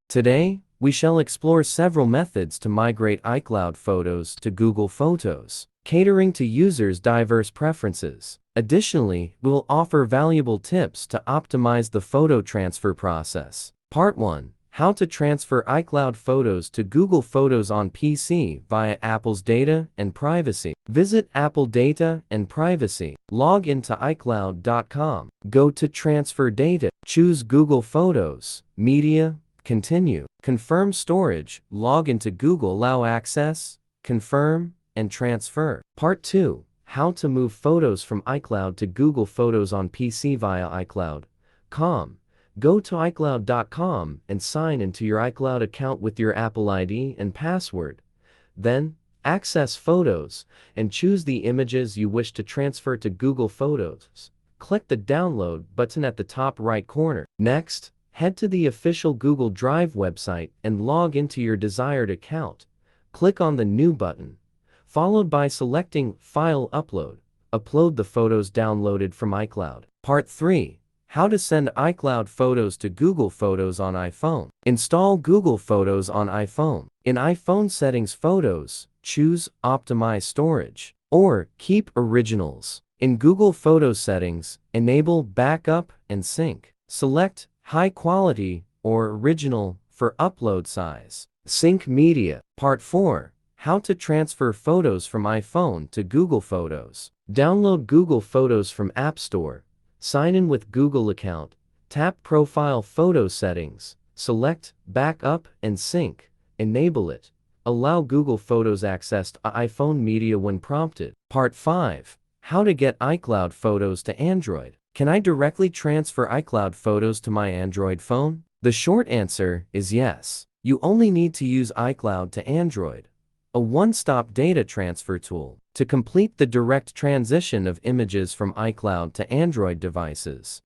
Today, we shall explore several methods to migrate iCloud photos to Google Photos, catering to users' diverse preferences. Additionally, we'll offer valuable tips to optimize the photo transfer process. Part 1. How to transfer iCloud photos to Google Photos on PC via Apple's Data and Privacy. Visit Apple Data and Privacy. Log into iCloud.com. Go to Transfer Data. Choose Google Photos, Media, Continue. Confirm storage. Log into Google. Allow access. Confirm and transfer. Part 2. How to move photos from iCloud to Google Photos on PC via iCloud.com. Go to iCloud.com and sign into your iCloud account with your Apple ID and password. Then, access Photos and choose the images you wish to transfer to Google Photos. Click the Download button at the top right corner. Next, head to the official Google Drive website and log into your desired account. Click on the New button, followed by selecting File Upload. Upload the photos downloaded from iCloud. Part 3. How to send iCloud photos to Google Photos on iPhone. Install Google Photos on iPhone. In iPhone Settings Photos, choose Optimize Storage or Keep Originals. In Google Photos Settings, enable Backup and Sync. Select High Quality or Original for upload size. Sync Media. Part 4. How to transfer photos from iPhone to Google Photos. Download Google Photos from App Store. Sign in with Google account. Tap Profile Photo Settings. Select Backup and Sync. Enable it. Allow Google Photos access to iPhone media when prompted. Part 5. How to get iCloud photos to Android. Can I directly transfer iCloud photos to my Android phone? The short answer is yes. You only need to use iCloud to Android, a one-stop data transfer tool, to complete the direct transition of images from iCloud to Android devices.